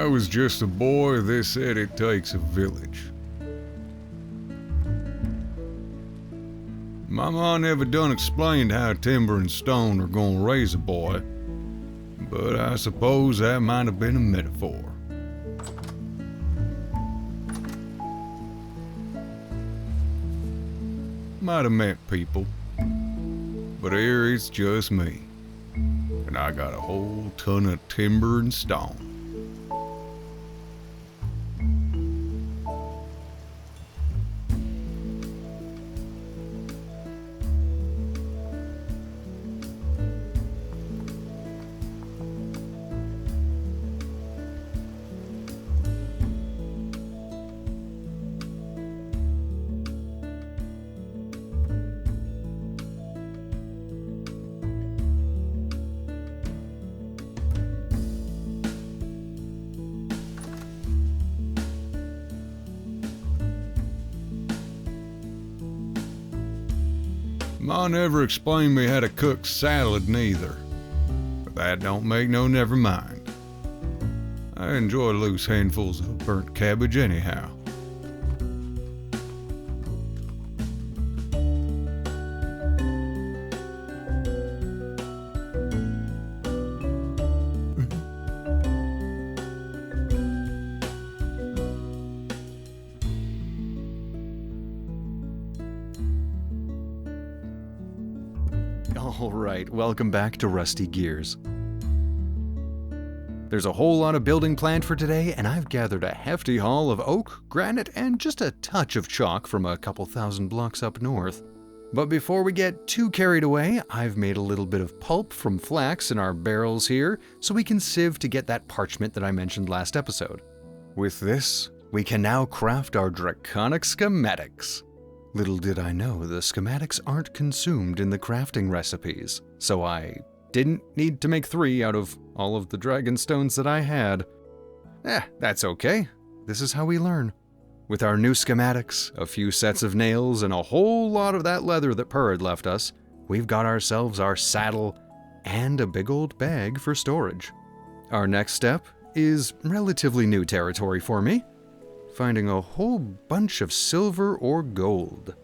I was just a boy, they said it takes a village. My ma never done explained how timber and stone are gonna raise a boy, but I suppose that might have been a metaphor. Might have meant people, but here it's just me, and I got a whole ton of timber and stone. Ma never explained me how to cook salad neither, but that don't make no never mind. I enjoy loose handfuls of burnt cabbage anyhow. Alright, welcome back to Rusty Gears. There's a whole lot of building planned for today, and I've gathered a hefty haul of oak, granite, and just a touch of chalk from a couple thousand blocks up north. But before we get too carried away, I've made a little bit of pulp from flax in our barrels here, so we can sieve to get that parchment that I mentioned last episode. With this, we can now craft our draconic schematics. Little did I know the schematics aren't consumed in the crafting recipes, so I didn't need to make 3 out of all of the dragon stones that I had. That's okay. This is how we learn. With our new schematics, a few sets of nails, and a whole lot of that leather that Purr had left us, we've got ourselves our saddle and a big old bag for storage. Our next step is relatively new territory for me. Finding a whole bunch of silver or gold.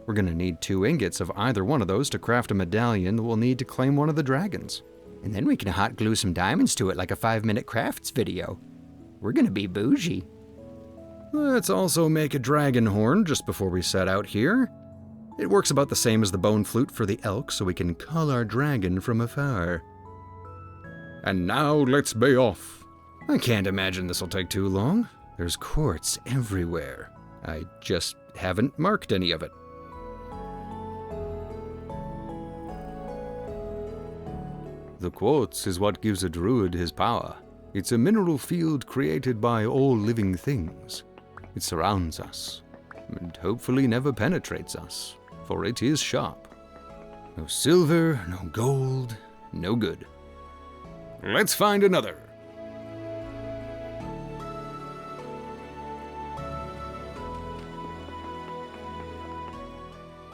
We're gonna need 2 ingots of either one of those to craft a medallion that we'll need to claim one of the dragons. And then we can hot glue some diamonds to it like a 5-minute crafts video. We're gonna be bougie. Let's also make a dragon horn just before we set out here. It works about the same as the bone flute for the elk, so we can call our dragon from afar. And now let's be off. I can't imagine this'll take too long. There's quartz everywhere. I just haven't marked any of it. The quartz is what gives a druid his power. It's a mineral field created by all living things. It surrounds us, and hopefully never penetrates us, for it is sharp. No silver, no gold, no good. Let's find another.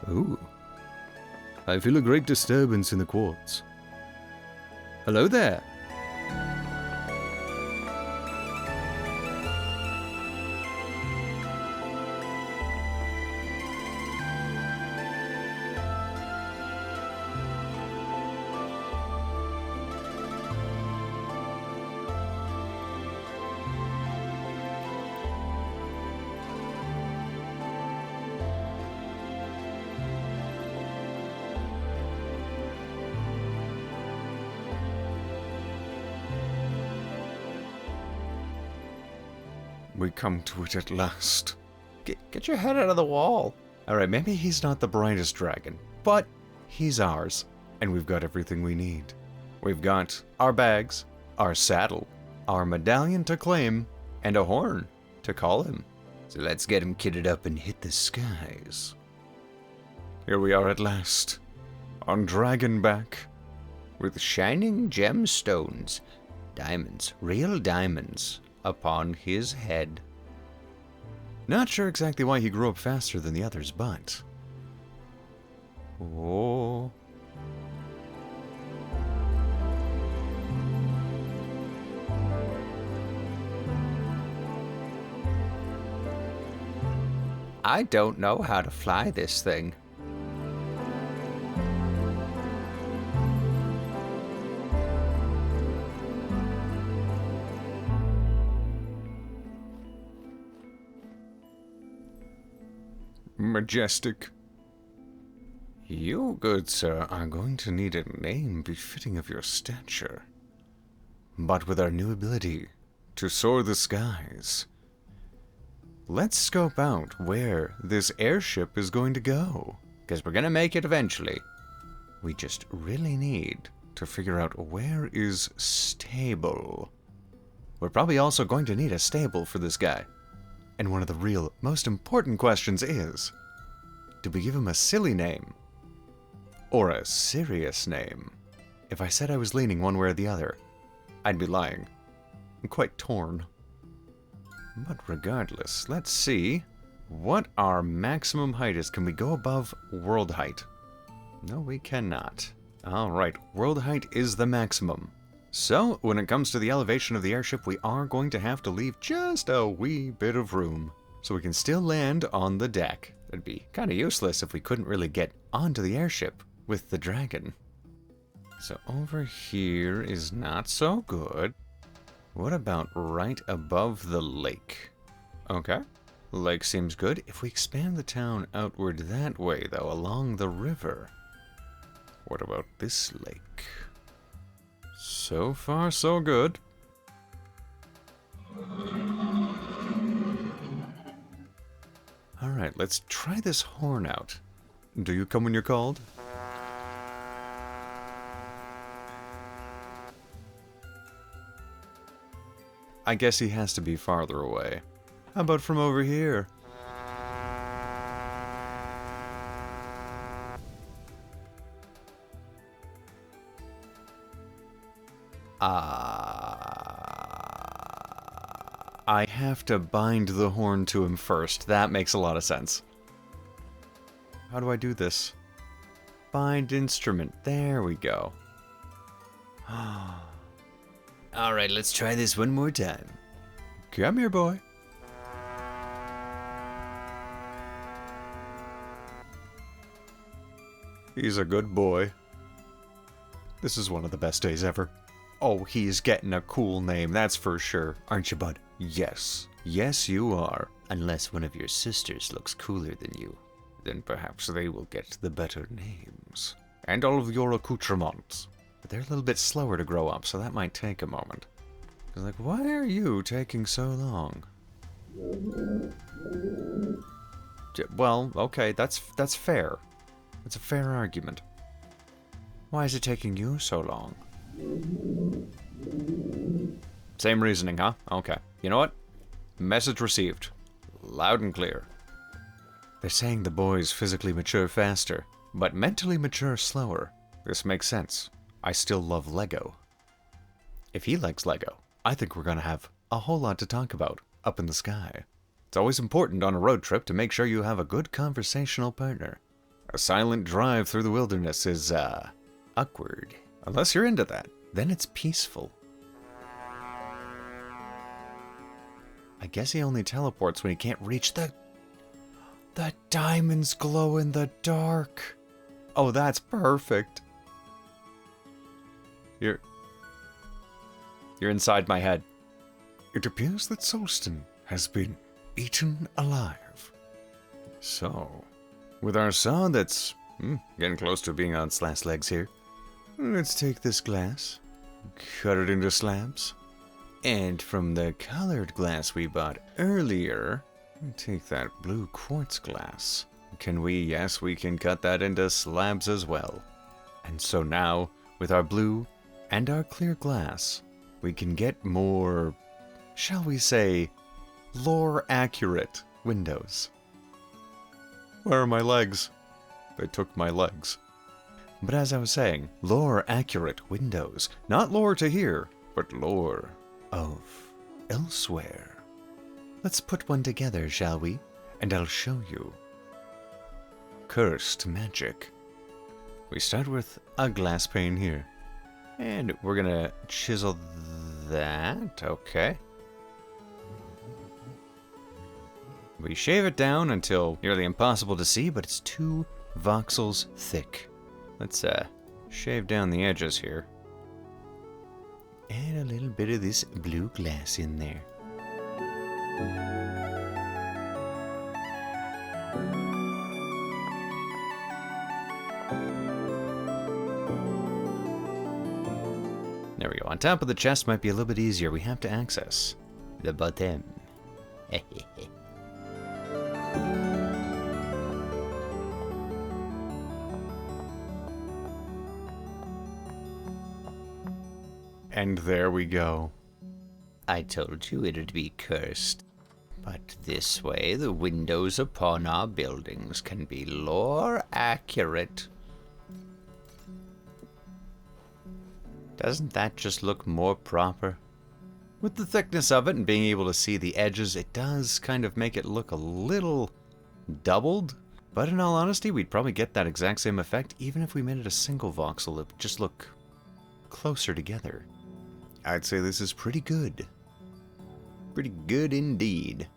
Ooh. I feel a great disturbance in the quartz. Hello there. We come to it at last. Get your head out of the wall. Alright, maybe he's not the brightest dragon, but he's ours, and we've got everything we need. We've got our bags, our saddle, our medallion to claim, and a horn to call him. So let's get him kitted up and hit the skies. Here we are at last, on Dragonback, with shining gemstones, diamonds, real diamonds, upon his head. Not sure exactly why he grew up faster than the others, but... Oh... I don't know how to fly this thing. Majestic. You, good sir, are going to need a name befitting of your stature. But with our new ability to soar the skies, let's scope out where this airship is going to go. Because we're going to make it eventually. We just really need to figure out where is stable. We're probably also going to need a stable for this guy. And one of the real, most important questions is, do we give him a silly name? Or a serious name? If I said I was leaning one way or the other, I'd be lying. I'm quite torn. But regardless, let's see what our maximum height is. Can we go above world height? No, we cannot. Alright, world height is the maximum. So, when it comes to the elevation of the airship, we are going to have to leave just a wee bit of room, so we can still land on the deck. It'd be kind of useless if we couldn't really get onto the airship with the dragon. So over here is not so good. What about right above the lake? Okay, lake seems good. If we expand the town outward that way, though, along the river, what about this lake? So far, so good. Alright, let's try this horn out. Do you come when you're called? I guess he has to be farther away. How about from over here? I have to bind the horn to him first. That makes a lot of sense. How do I do this? Bind instrument. There we go. Alright, let's try this one more time. Come here, boy. He's a good boy. This is one of the best days ever. Oh, he's getting a cool name, that's for sure. Aren't you, bud? Yes. Yes, you are. Unless one of your sisters looks cooler than you. Then perhaps they will get the better names. And all of your accoutrements. But they're a little bit slower to grow up, so that might take a moment. Because, like, why are you taking so long? Well, okay, that's fair. That's a fair argument. Why is it taking you so long? Same reasoning, huh? Okay. You know what? Message received. Loud and clear. They're saying the boys physically mature faster, but mentally mature slower. This makes sense. I still love Lego. If he likes Lego, I think we're gonna have a whole lot to talk about up in the sky. It's always important on a road trip to make sure you have a good conversational partner. A silent drive through the wilderness is, awkward. Unless you're into that, then it's peaceful. I guess he only teleports when he can't reach the diamonds glow in the dark. Oh, that's perfect. You're inside my head. It appears that Solstin has been eaten alive. So, with our saw that's getting close to being on its last legs here, let's take this glass, cut it into slabs, and from the colored glass we bought earlier, take that blue quartz glass. Can we? Yes, we can cut that into slabs as well. And so now, with our blue and our clear glass, we can get more, shall we say, lore-accurate windows. Where are my legs? They took my legs. But as I was saying, lore-accurate windows. Not lore to here, but lore of elsewhere. Let's put one together, shall we? And I'll show you. Cursed magic. We start with a glass pane here. And we're gonna chisel that, okay. We shave it down until nearly impossible to see, but it's 2 voxels thick. Let's shave down the edges here. Add a little bit of this blue glass in there. There we go. On top of the chest might be a little bit easier. We have to access the bottom. And there we go. I told you it'd be cursed. But this way, the windows upon our buildings can be lore accurate. Doesn't that just look more proper? With the thickness of it and being able to see the edges, it does kind of make it look a little doubled. But in all honesty, we'd probably get that exact same effect even if we made it a single voxel. It would just look closer together. I'd say this is pretty good. Pretty good indeed.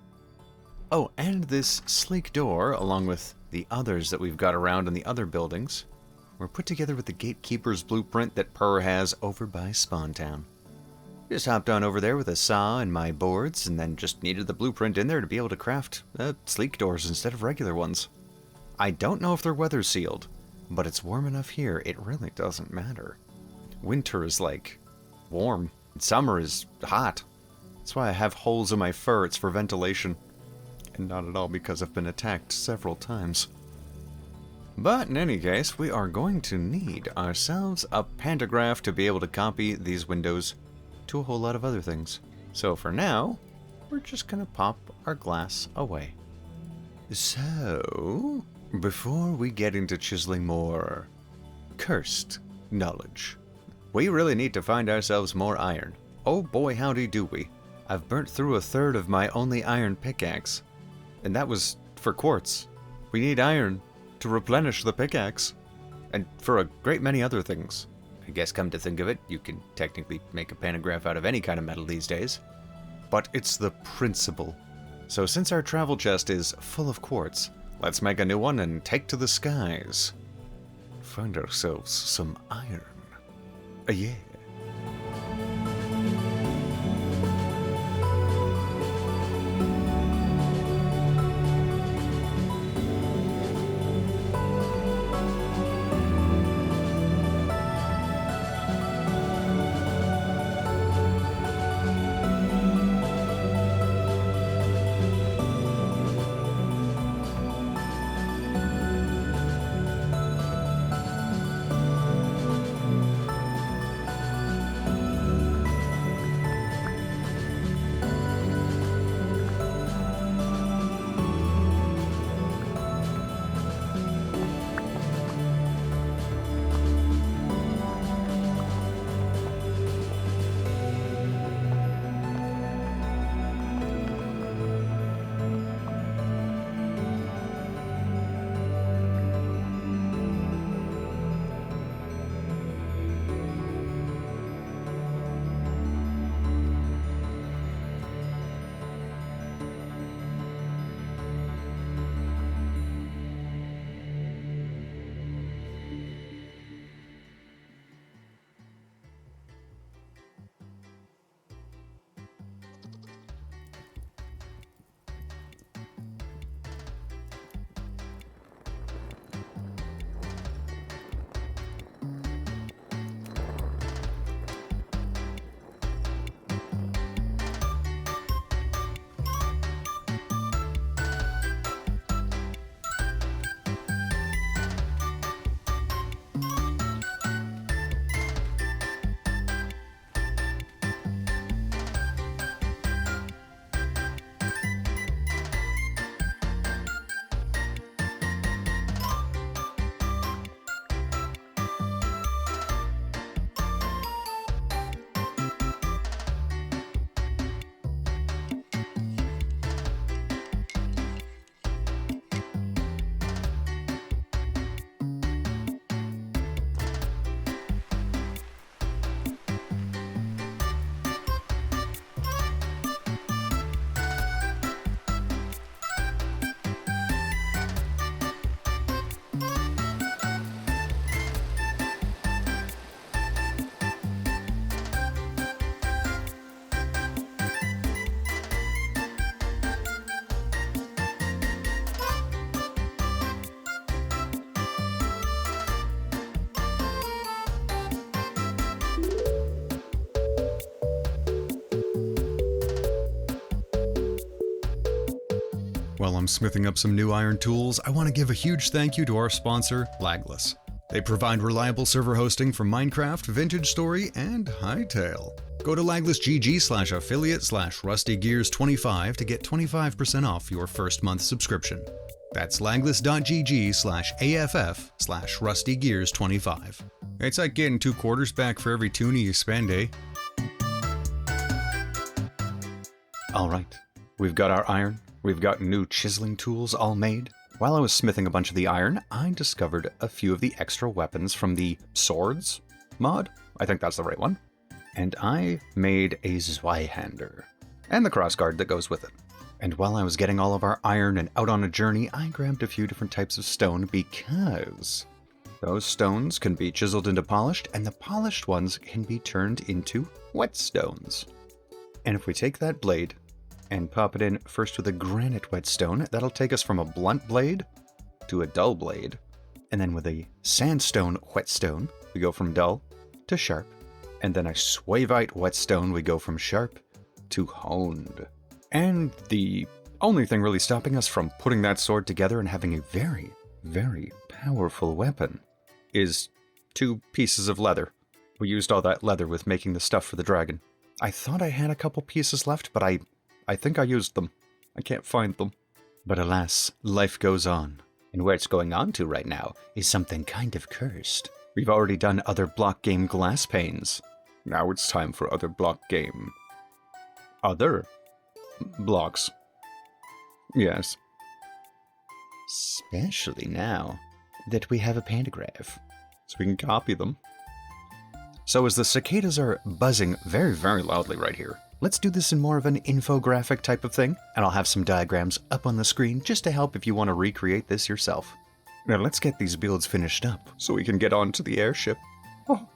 Oh, and this sleek door, along with the others that we've got around in the other buildings, were put together with the gatekeeper's blueprint that Purr has over by Spawntown. Just hopped on over there with a saw and my boards, and then just needed the blueprint in there to be able to craft sleek doors instead of regular ones. I don't know if they're weather sealed, but it's warm enough here, it really doesn't matter. Winter is like warm, and summer is hot. That's why I have holes in my fur, it's for ventilation. And not at all because I've been attacked several times. But in any case, we are going to need ourselves a pantograph to be able to copy these windows to a whole lot of other things. So for now, we're just gonna pop our glass away. So, before we get into chiseling more cursed knowledge, we really need to find ourselves more iron. Oh boy, howdy do we. I've burnt through 1/3 of my only iron pickaxe. And that was for quartz. We need iron to replenish the pickaxe. And for a great many other things. I guess come to think of it, you can technically make a pantograph out of any kind of metal these days. But it's the principle. So since our travel chest is full of quartz, let's make a new one and take to the skies. Find ourselves some iron. Yeah. While I'm smithing up some new iron tools, I want to give a huge thank you to our sponsor, Lagless. They provide reliable server hosting for Minecraft, Vintage Story, and Hightail. Go to laglessgg/affiliate/rustygears25 to get 25% off your first month subscription. That's lagless.gg/aff/rustygears25. It's like getting 2 quarters back for every toonie you spend, eh? Alright, we've got our iron, we've got new chiseling tools all made. While I was smithing a bunch of the iron, I discovered a few of the extra weapons from the swords mod. I think that's the right one. And I made a Zweihander, and the crossguard that goes with it. And while I was getting all of our iron and out on a journey, I grabbed a few different types of stone because those stones can be chiseled into polished, and the polished ones can be turned into whetstones. And if we take that blade and pop it in first with a granite whetstone, that'll take us from a blunt blade to a dull blade. And then with a sandstone whetstone, we go from dull to sharp. And then a swavite whetstone, we go from sharp to honed. And the only thing really stopping us from putting that sword together and having a very, very powerful weapon is 2 pieces of leather. We used all that leather with making the stuff for the dragon. I thought I had a couple pieces left, but I think I used them. I can't find them. But alas, life goes on. And where it's going on to right now is something kind of cursed. We've already done other block game glass panes. Now it's time for other block game. Other blocks. Yes. Especially now that we have a pantograph. So we can copy them. So as the cicadas are buzzing very, very loudly right here, let's do this in more of an infographic type of thing, and I'll have some diagrams up on the screen just to help if you want to recreate this yourself. Now let's get these builds finished up so we can get on to the airship. Oh.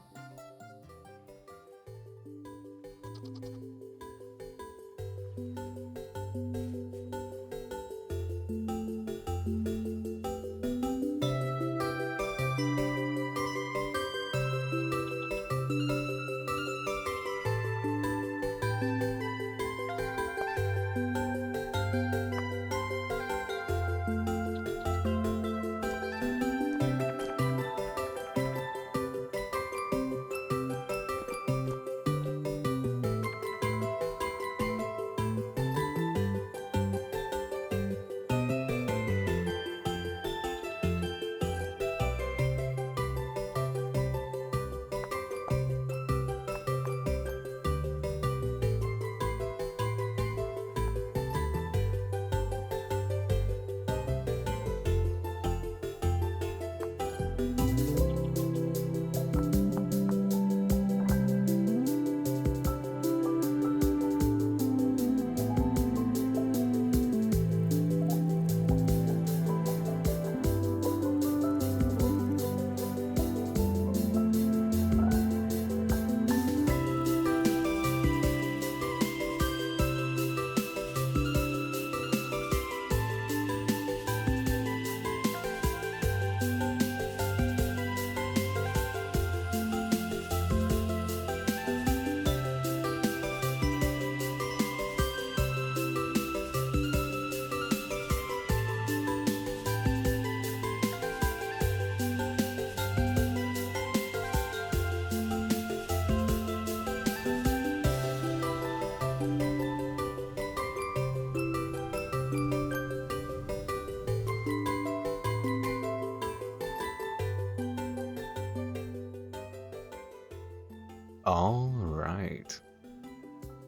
All right.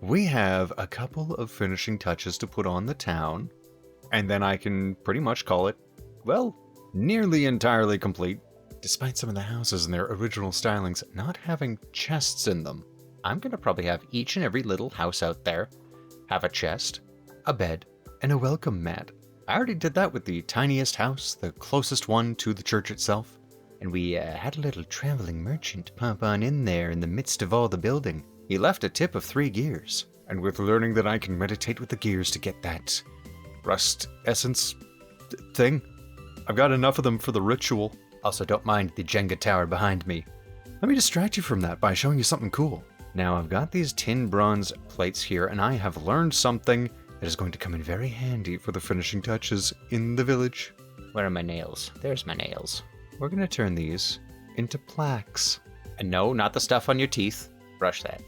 We have a couple of finishing touches to put on the town, and then I can pretty much call it, well, nearly entirely complete, despite some of the houses and their original stylings not having chests in them. I'm gonna probably have each and every little house out there have a chest, a bed, and a welcome mat. I already did that with the tiniest house, the closest one to the church itself. And we had a little traveling merchant pop on in there in the midst of all the building. He left a tip of 3 gears. And with learning that I can meditate with the gears to get that rust essence thing, I've got enough of them for the ritual. Also, don't mind the Jenga tower behind me. Let me distract you from that by showing you something cool. Now, I've got these tin bronze plates here, and I have learned something that is going to come in very handy for the finishing touches in the village. Where are my nails? There's my nails. We're going to turn these into plaques. And no, not the stuff on your teeth. Brush that.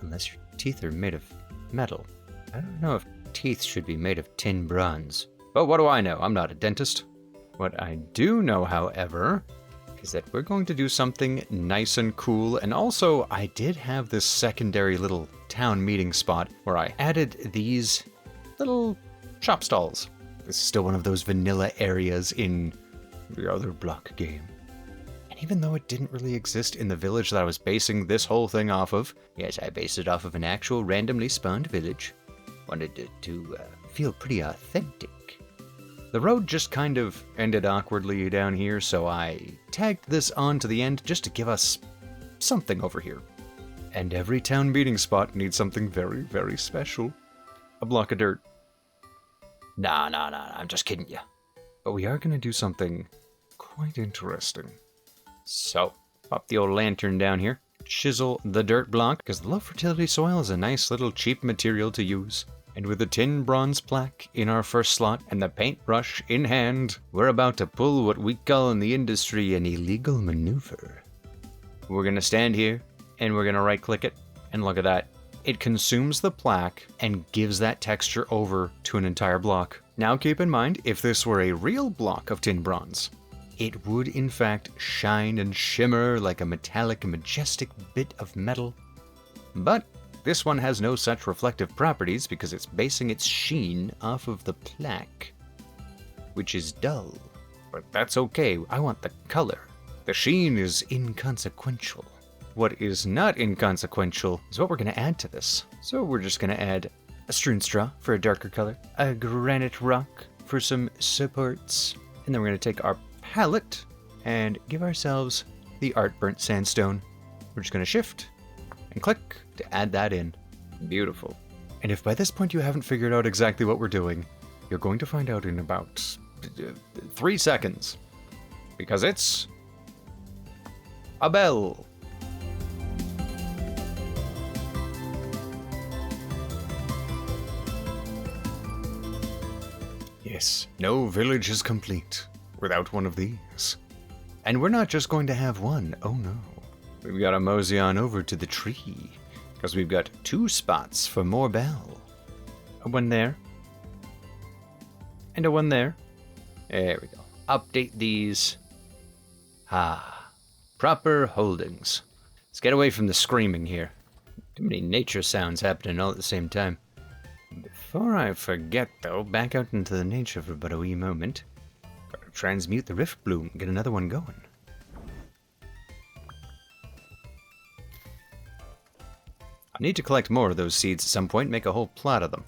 Unless your teeth are made of metal. I don't know if teeth should be made of tin bronze. But what do I know? I'm not a dentist. What I do know, however, is that we're going to do something nice and cool. And also, I did have this secondary little town meeting spot where I added these little shop stalls. This is still one of those vanilla areas in the other block game. And even though it didn't really exist in the village that I was basing this whole thing off of, Yes, I based it off of an actual randomly spawned village. Wanted it to feel pretty authentic. the road just kind of ended awkwardly down here, so I tagged this on to the end just to give us something over here. And every town meeting spot needs something very, very special. A block of dirt. Nah, I'm just kidding you. But we are going to do something quite interesting. So, Pop the old lantern down here. Chisel the dirt block, because the low fertility soil is a nice little cheap material to use. And with the tin bronze plaque in our first slot and the paintbrush in hand, we're about to pull what we call in the industry an illegal maneuver. We're going to stand here, and we're going to right click it, and look at that. It consumes the plaque and gives that texture over to an entire block. Now keep in mind, if this were a real block of tin bronze, it would in fact shine and shimmer like a metallic, majestic bit of metal. But this one has no such reflective properties because it's basing its sheen off of the plaque, which is dull. But that's okay, I want the color. The sheen is inconsequential. What is not inconsequential is what we're going to add to this. So we're just going to add a strewn straw for a darker color, a granite rock for some supports, and then we're going to take our palette and give ourselves the art burnt sandstone. We're just going to shift and click to add that in. Beautiful. And if by this point you haven't figured out exactly what we're doing, you're going to find out in about 3 seconds. Because it's a bell. Yes, no village is complete without one of these. And we're not just going to have one, oh no. We've got to mosey on over to the tree, because we've got 2 spots for more bell. A one there, and a one there. There we go. Update these. Proper holdings. Let's get away from the screaming here. Too many nature sounds happening all at the same time. Before I forget, though, back out into the nature for but a wee moment. Gotta transmute the rift bloom and get another one going. I need to collect more of those seeds at some point and make a whole plot of them.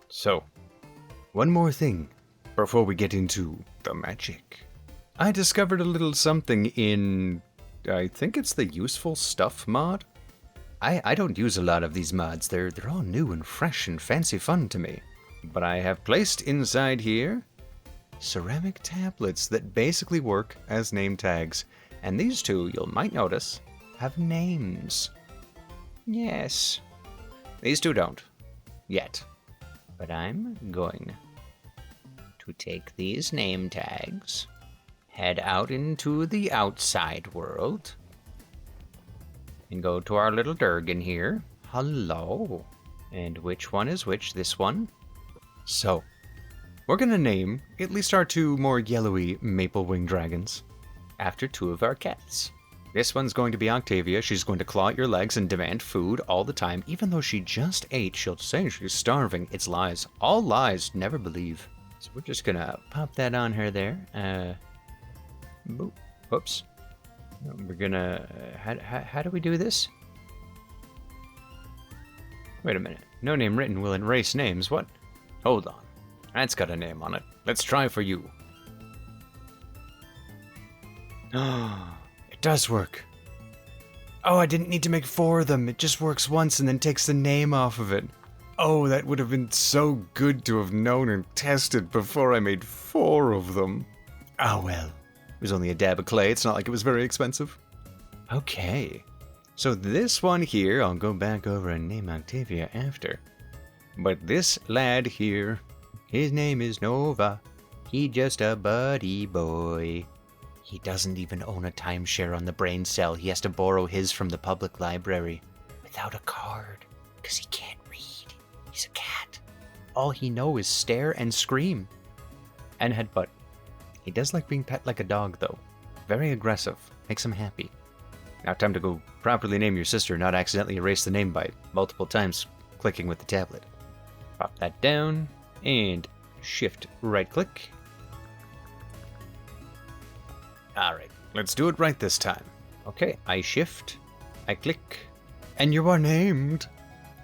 So, one more thing before we get into the magic. I discovered a little something in, I think it's the useful stuff mod. I don't use a lot of these mods. They're all new and fresh and fancy fun to me. But I have placed inside here ceramic tablets that basically work as name tags. And these two, you might notice, have names. Yes. These two don't. Yet. but I'm going to take these name tags, head out into the outside world, and go to our little Durgan here. Hello. And which one is which? This one? So, we're gonna name at least our 2 more yellowy maple winged dragons After 2 of our cats. This one's going to be Octavia. She's going to claw at your legs and demand food all the time. Even though she just ate, she'll say she's starving. It's lies. All lies. Never believe. So we're just gonna pop that on her there. Boop. Whoops. We're gonna... how do we do this? Wait a minute. No name written will erase names. What? Hold on. That's got a name on it. Let's try for you. It does work. Oh, I didn't need to make 4 of them. It just works once and then takes the name off of it. Oh, that would have been so good to have known and tested before I made 4 of them. Oh well. It was only a dab of clay. It's not like it was very expensive. Okay. So this one here, I'll go back over and name Octavia after. But this lad here, his name is Nova. He just a buddy boy. He doesn't even own a timeshare on the brain cell. He has to borrow his from the public library without a card, because he can't read. He's a cat. All he knows is stare and scream. And headbutt. He does like being pet like a dog, though. Very aggressive. Makes him happy. Now time to go properly name your sister, not accidentally erase the name by multiple times clicking with the tablet. Pop that down, and shift right click. Alright, let's do it right this time. Okay, I shift, I click, and you are named.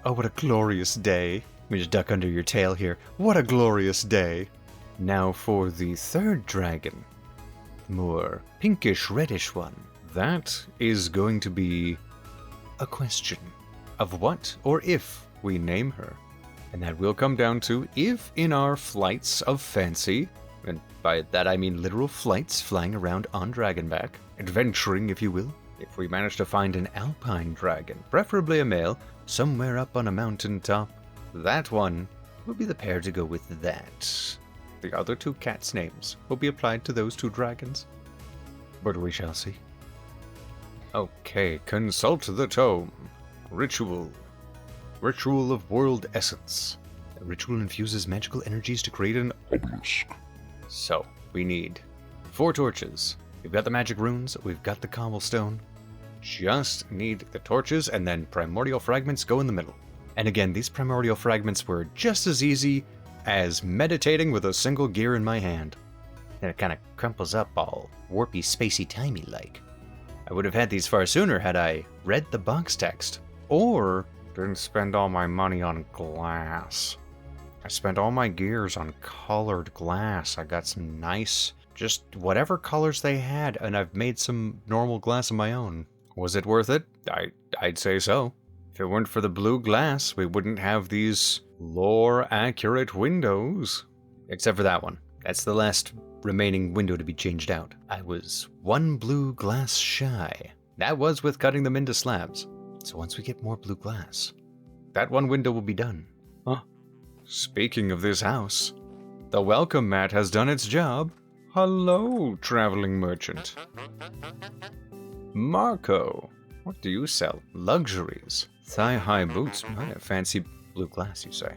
Oh, what a glorious day. Let me just duck under your tail here. What a glorious day. Now for the third dragon. More pinkish reddish one. That is going to be a question of what or if we name her. And that will come down to if in our flights of fancy, and by that I mean literal flights flying around on Dragonback, adventuring if you will, if we manage to find an alpine dragon, preferably a male, somewhere up on a mountain top, that one will be the pair to go with that. The other two cats' names will be applied to those two dragons. But we shall see. Okay, consult the tome. Ritual. Ritual of World Essence. The ritual infuses magical energies to create an obelisk. So, we need 4 torches. We've got the magic runes, we've got the cobblestone. Just need the torches, and then primordial fragments go in the middle. And again, these primordial fragments were just as easy as meditating with a single gear in my hand. Then it kind of crumples up all warpy, spacey, timey like. I would have had these far sooner had I read the box text. Or didn't spend all my money on glass. I spent all my gears on colored glass. I got some nice, just whatever colors they had, and I've made some normal glass of my own. Was it worth it? I'd say so. If it weren't for the blue glass, we wouldn't have these lore-accurate windows. Except for that one. That's the last remaining window to be changed out. I was 1 blue glass shy. That was with cutting them into slabs. So once we get more blue glass, that one window will be done. Huh. Speaking of this house, the welcome mat has done its job. Hello, traveling merchant. Marco, what do you sell? Luxuries. Thigh-high boots. Fancy blue glass, you say?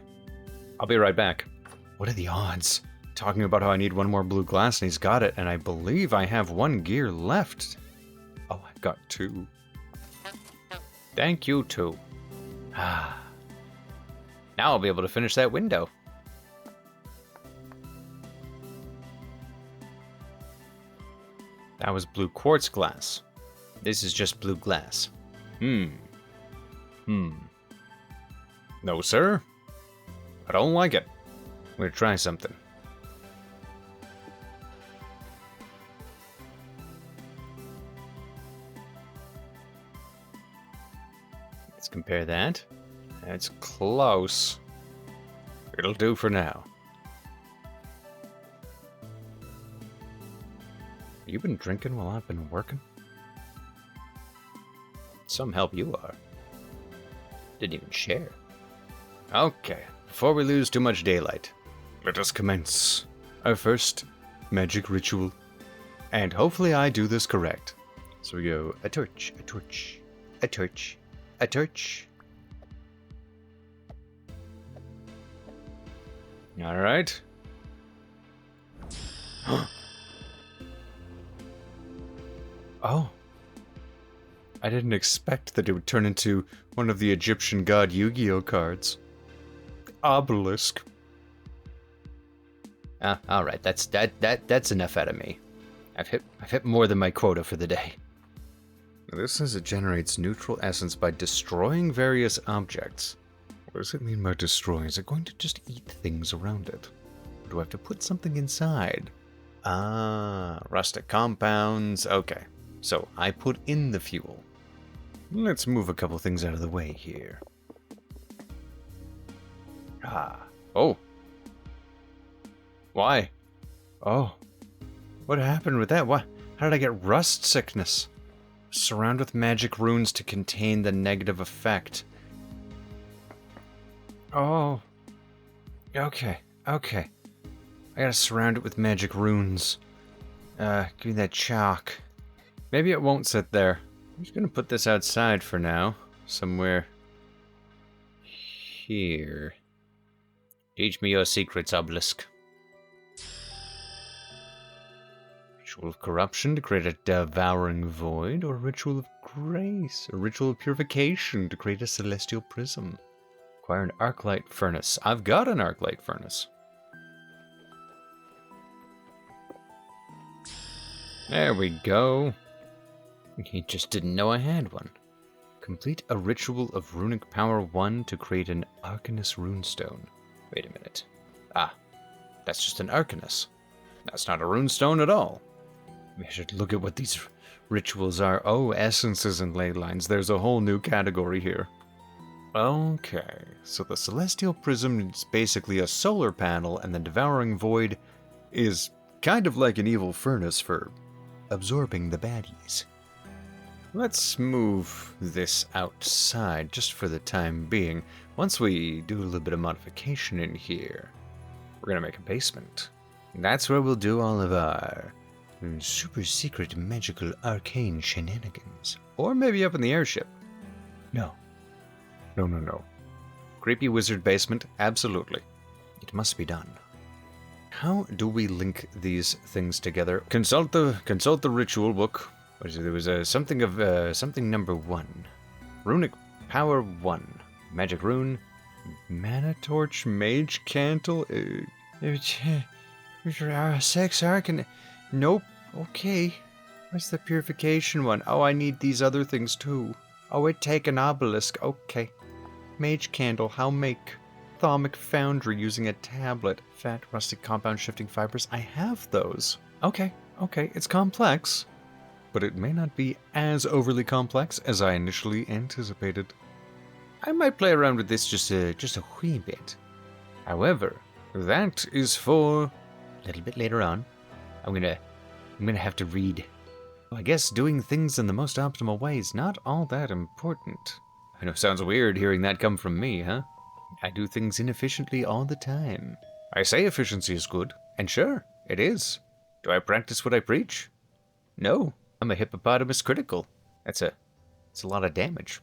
I'll be right back. What are the odds? Talking about how I need 1 more blue glass and he's got it, and I believe I have 1 gear left. Oh, I've got 2. Thank you, 2. Ah. Now I'll be able to finish that window. That was blue quartz glass. This is just blue glass. No, sir. I don't like it. I'm gonna try something. Let's compare that. That's close. It'll do for now. You been drinking while I've been working? Some help you are. Didn't even share. Okay, before we lose too much daylight, let us commence our first magic ritual. And hopefully I do this correct. So we go a torch, a torch, a torch, a torch. Alright. Oh. I didn't expect that it would turn into one of the Egyptian god Yu-Gi-Oh cards. Obelisk. Alright, that's enough out of me. I've hit more than my quota for the day. This says it generates neutral essence by destroying various objects. What does it mean by destroying? Is it going to just eat things around it? Or do I have to put something inside? Ah, rustic compounds. Okay, so I put in the fuel. Let's move a couple things out of the way here. Oh. Why? Oh. What happened with that? What? How did I get rust sickness? Surround with magic runes to contain the negative effect. Oh. Okay. I gotta surround it with magic runes. Give me that chalk. Maybe it won't sit there. I'm just gonna put this outside for now. Somewhere here. Teach me your secrets, Obelisk. Ritual of corruption to create a devouring void, or ritual of grace, a ritual of purification to create a celestial prism. Acquire an arclight furnace. I've got an arclight furnace. There we go. He just didn't know I had one. Complete a ritual of runic power 1 to create an Arcanus runestone. Wait a minute. That's just an Arcanus. That's not a runestone at all. We should look at what these rituals are. Oh, essences and ley lines. There's a whole new category here. Okay, so the Celestial Prism is basically a solar panel, and the Devouring Void is kind of like an evil furnace for absorbing the baddies. Let's move this outside just for the time being. Once we do a little bit of modification in here, we're going to make a basement. That's where we'll do all of our super secret magical arcane shenanigans. Or maybe up in the airship. No. Creepy wizard basement, absolutely. It must be done. How do we link these things together? Consult the ritual book. There was something number 1. Runic power 1. Magic rune. Mana torch, mage cantle. 6 arcane. Nope. Okay. Where's the purification one? Oh, I need these other things too. Oh, it take an obelisk. Okay. Mage candle. How make? Thaumic foundry using a tablet. Fat, rustic compound shifting fibers. I have those. Okay. It's complex, but it may not be as overly complex as I initially anticipated. I might play around with this just a wee bit. However, that is for a little bit later on. I'm gonna have to read. I guess doing things in the most optimal way is not all that important. I know it sounds weird hearing that come from me, huh? I do things inefficiently all the time. I say efficiency is good, and sure, it is. Do I practice what I preach? No, I'm a hippopotamus critical. It's a lot of damage.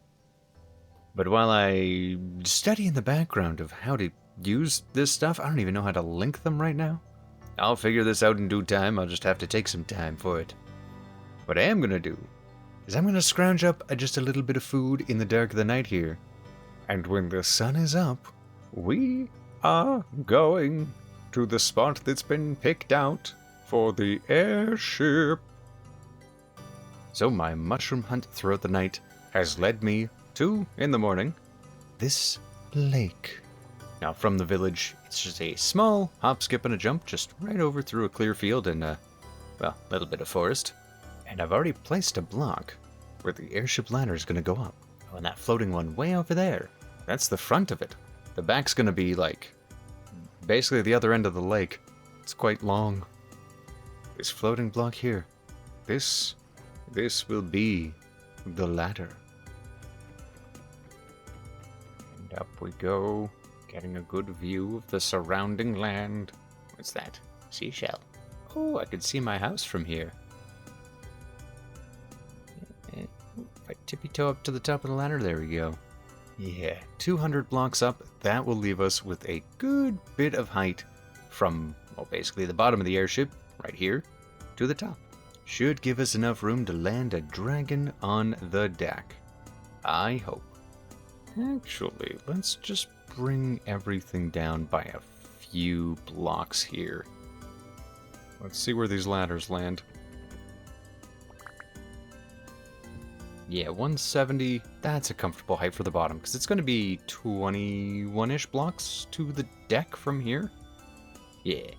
But while I study in the background of how to use this stuff, I don't even know how to link them right now. I'll figure this out in due time. I'll just have to take some time for it. What I am going to do is I'm going to scrounge up just a little bit of food in the dark of the night here. And when the sun is up, we are going to the spot that's been picked out for the airship. So my mushroom hunt throughout the night has led me to, in the morning, this lake. Now from the village, it's just a small hop, skip, and a jump just right over through a clear field and a little bit of forest. And I've already placed a block where the airship ladder is going to go up. Oh, and that floating one way over there, that's the front of it. The back's going to be like basically the other end of the lake. It's quite long. This floating block here, this will be the ladder. And up we go, getting a good view of the surrounding land. What's that? Seashell. Oh, I could see my house from here. If I tippy-toe up to the top of the ladder, there we go. Yeah, 200 blocks up, that will leave us with a good bit of height from, well, basically the bottom of the airship, right here, to the top. Should give us enough room to land a dragon on the deck. I hope. Actually, let's just bring everything down by a few blocks here. Let's see where these ladders land. Yeah, 170, that's a comfortable height for the bottom, because it's going to be 21-ish blocks to the deck from here. Yeah.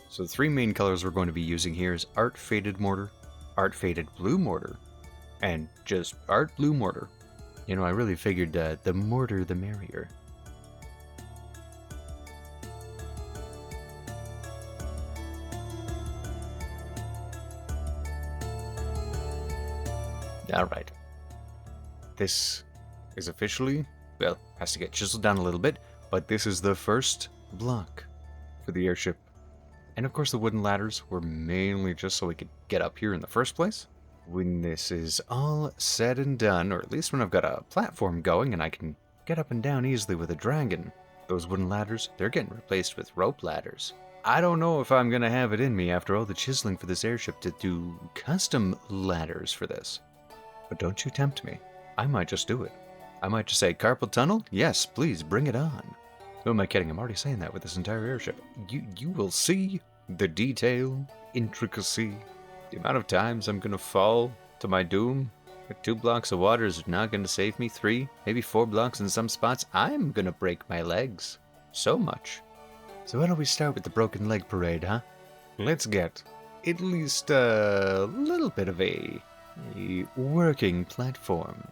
So the 3 main colors we're going to be using here is Art Faded Mortar, Art Faded Blue Mortar, and just Art Blue Mortar. You know, I really figured the mortar the merrier. Alright. This is officially, well, has to get chiseled down a little bit, But this is the first block for the airship. And of course the wooden ladders were mainly just so we could get up here in the first place. When this is all said and done, or at least when I've got a platform going and I can get up and down easily with a dragon, those wooden ladders, they're getting replaced with rope ladders. I don't know if I'm gonna have it in me after all the chiseling for this airship to do custom ladders for this. But don't you tempt me. I might just do it. I might just say, carpal tunnel? Yes, please, bring it on. Who am I kidding? I'm already saying that with this entire airship. You will see the detail, intricacy, the amount of times I'm gonna fall to my doom. If 2 blocks of water is not gonna save me, 3, maybe 4 blocks in some spots, I'm gonna break my legs. So much. So why don't we start with the broken leg parade, huh? Let's get at least a little bit of a working platform.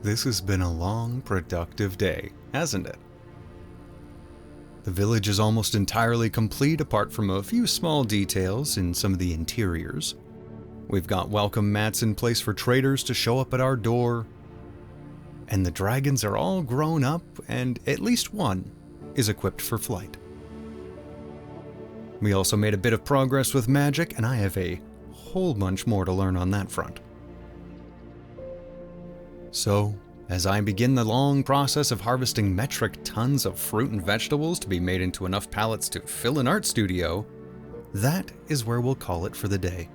This has been a long, productive day, hasn't it? The village is almost entirely complete apart from a few small details in some of the interiors. We've got welcome mats in place for traders to show up at our door, and the dragons are all grown up and at least one is equipped for flight. We also made a bit of progress with magic, and I have a whole bunch more to learn on that front. So, as I begin the long process of harvesting metric tons of fruit and vegetables to be made into enough pallets to fill an art studio, that is where we'll call it for the day.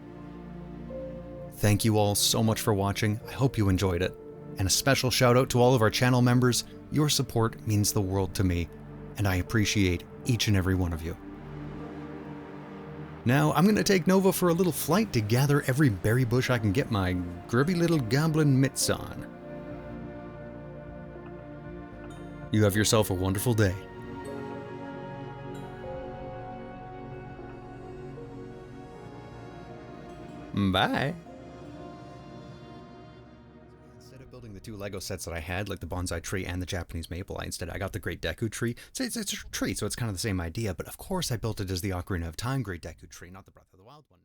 Thank you all so much for watching. I hope you enjoyed it. And a special shout out to all of our channel members. Your support means the world to me, and I appreciate each and every one of you. Now, I'm going to take Nova for a little flight to gather every berry bush I can get my grubby little goblin mitts on. You have yourself a wonderful day. Bye. Instead of building the 2 Lego sets that I had, like the bonsai tree and the Japanese maple, I got the Great Deku tree. It's a tree, so it's kind of the same idea, but of course I built it as the Ocarina of Time Great Deku tree, not the Breath of the Wild one.